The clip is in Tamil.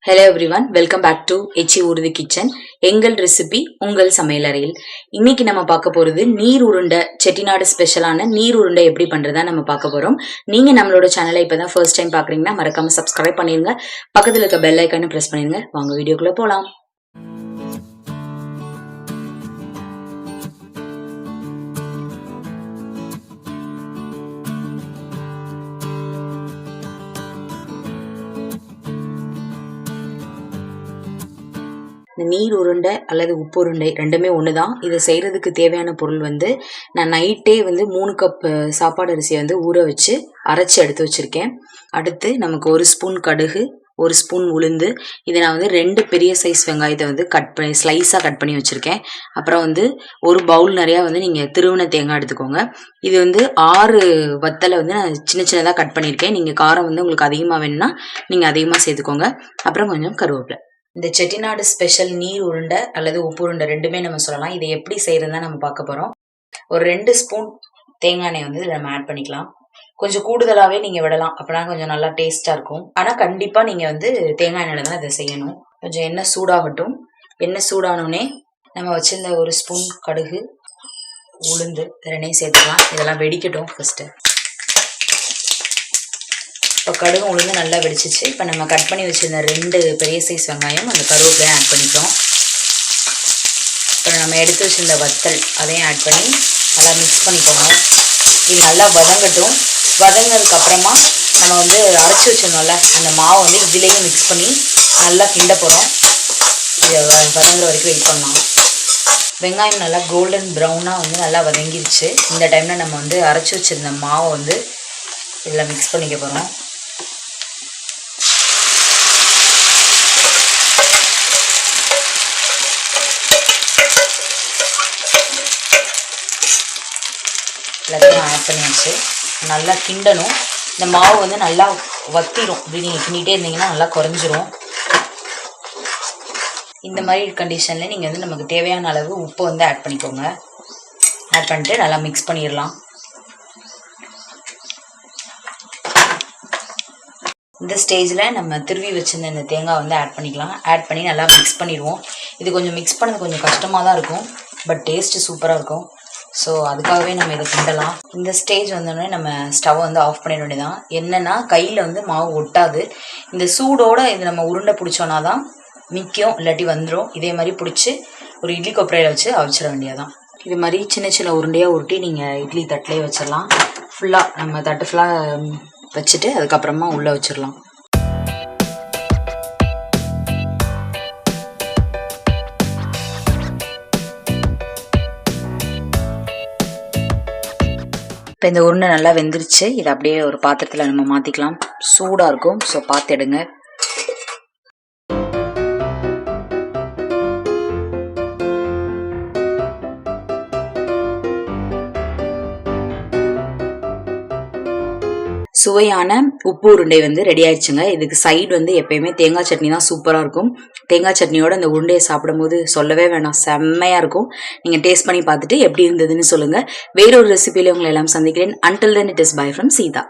Hello everyone, welcome back to echi ooruthu kitchen. எங்கள் ரெசிபி உங்கள் சமையலறையில். இன்னைக்கு நம்ம பார்க்க போறது நீர் உருண்டை, செட்டிநாடு ஸ்பெஷலான நீர் உருண்டை எப்படி பண்றதா நம்ம பார்க்க போறோம். நீங்க நம்மளோட சேனலை இப்பதான் ஃபர்ஸ்ட் டைம் பாக்குறீங்கன்னா மறக்காம சப்ஸ்கிரைப் பண்ணிருங்க. பக்கத்துல இருக்க பெல் ஐகானை பிரஸ் பண்ணிருங்க. வாங்க வீடியோக்குள்ள போலாம். இந்த நீர் உருண்டை அல்லது உப்பு உருண்டை ரெண்டுமே ஒண்ணுதான். இதை செய்யறதுக்கு தேவையான பொருள் நான் நைட்டே 3 கப் சாப்பாடு அரிசியை ஊற வச்சு அரைச்சி எடுத்து வச்சிருக்கேன். அடுத்து நமக்கு 1 ஸ்பூன் கடுகு, 1 ஸ்பூன் உளுந்து, இதை நான் 2 பெரிய சைஸ் வெங்காயத்தை கட் பண்ணி ஸ்லைஸா கட் பண்ணி வச்சிருக்கேன். அப்புறம் ஒரு பவுல் நிறைய நீங்க திருவன தேங்காய் எடுத்துக்கோங்க. இது 6 வத்தலை நான் சின்ன சின்னதா கட் பண்ணியிருக்கேன். நீங்க காரம் உங்களுக்கு அதிகமா வேணும்னா நீங்க அதிகமா சேர்த்துக்கோங்க. அப்புறம் கொஞ்சம் கருவேப்பிலை. இந்த செட்டிநாடு ஸ்பெஷல் நீர் உருண்டை அல்லது உப்பு உருண்டை ரெண்டுமே நம்ம சொல்லலாம். இதை எப்படி செய்யறதுதான் நம்ம பார்க்க போறோம். ஒரு 2 ஸ்பூன் தேங்காய் எண்ணெய் இதில் நம்ம ஆட் பண்ணிக்கலாம். கொஞ்சம் கூடுதலாவே நீங்க விடலாம், அப்பனா கொஞ்சம் நல்லா டேஸ்டா இருக்கும். ஆனா கண்டிப்பா நீங்க தேங்காய் எண்ணெயில தான் இதை செய்யணும். கொஞ்சம் எண்ணெய் சூடாகட்டும். எண்ணெய் சூடானோடனே நம்ம வச்சிருந்த 1 ஸ்பூன் கடுகு, உளுந்து ரெண்டையும் சேர்த்துக்கலாம். இதெல்லாம் வெடிக்கட்டும் ஃபர்ஸ்ட். இப்போ கடுகு உளுந்து நல்லா வெடிச்சிச்சு. இப்போ நம்ம கட் பண்ணி வச்சிருந்த 2 பெரிய சைஸ் வெங்காயம் அந்த கருவேப்பிலையும் ஆட் பண்ணிட்டோம். இப்போ நம்ம எடுத்து வச்சிருந்த வத்தல் அதையும் ஆட் பண்ணி நல்லா மிக்ஸ் பண்ணிக்கோங்க. இது நல்லா வதங்கட்டும். வதங்கினதுக்கு அப்புறமா நம்ம அரைச்சி வச்சிருந்தோம்ல அந்த மாவை இதுலேயே மிக்ஸ் பண்ணி நல்லா கிண்ட போகிறோம். இதை வதங்குற வரைக்கும் வெயிட் பண்ணலாம். வெங்காயம் நல்லா கோல்டன் ப்ரௌனாக நல்லா வதங்கிருச்சு. இந்த டைமில் நம்ம அரைச்சி வச்சிருந்த மாவை இதில் மிக்ஸ் பண்ணிக்க போகிறோம். எல்லாத்தையும் ஆட் பண்ணியாச்சு. நல்லா கிண்டணும். இந்த மாவு நல்லா வத்திரும். இப்படி நீங்கள் கிண்டிகிட்டே இருந்தீங்கன்னா நல்லா குறைஞ்சிரும். இந்த மாதிரி கண்டிஷனில் நீங்கள் நமக்கு தேவையான அளவு உப்பு ஆட் பண்ணிக்கோங்க. ஆட் பண்ணிட்டு நல்லா மிக்ஸ் பண்ணிடலாம். இந்த ஸ்டேஜில் நம்ம திருவி வச்சிருந்த இந்த தேங்காய் ஆட் பண்ணிக்கலாம். ஆட் பண்ணி நல்லா மிக்ஸ் பண்ணிடுவோம். இது கொஞ்சம் மிக்ஸ் பண்ணது கொஞ்சம் கஷ்டமாக தான் இருக்கும், பட் டேஸ்ட்டு சூப்பராக இருக்கும். ஸோ அதுக்காகவே நம்ம இதை கிண்டலாம். இந்த ஸ்டேஜ் வந்தோடனே நம்ம ஸ்டவ் ஆஃப் பண்ணிட வேண்டியதான். என்னென்னா கையில் மாவு ஒட்டாது. இந்த சூடோடு இது நம்ம உருண்டை பிடிச்சோன்னா தான் நிற்கும், இல்லாட்டி வந்துடும். இதே மாதிரி பிடிச்சி ஒரு இட்லி கொப்பரையில் வச்சு அவிச்சிட வேண்டியதான். இது மாதிரி சின்ன சின்ன உருண்டையாக உருட்டி நீங்கள் இட்லி தட்டிலே வச்சிடலாம். ஃபுல்லாக நம்ம தட்டு ஃபுல்லாக வச்சுட்டு அதுக்கப்புறமா உள்ளே வச்சிடலாம். இப்போ இந்த உருண்டை நல்லா வெந்துருச்சு. இதை அப்படியே ஒரு பாத்திரத்தில் நம்ம மாற்றிக்கலாம். சூடாக இருக்கும், ஸோ பார்த்து எடுங்க. சுவையான உப்பு உருண்டை ரெடி ஆயிடுச்சுங்க. இதுக்கு சைடு எப்பயுமே தேங்காய் சட்னி தான் சூப்பராக இருக்கும். தேங்காய் சட்னியோட இந்த உருண்டையை சாப்பிடும்போது சொல்லவே வேணாம், செம்மையாக இருக்கும். நீங்கள் டேஸ்ட் பண்ணி பார்த்துட்டு எப்படி இருந்ததுன்னு சொல்லுங்கள். வேறொரு ரெசிபியில உங்களை எல்லாம் சந்திக்கிறேன். Until then, it is bye from Sita.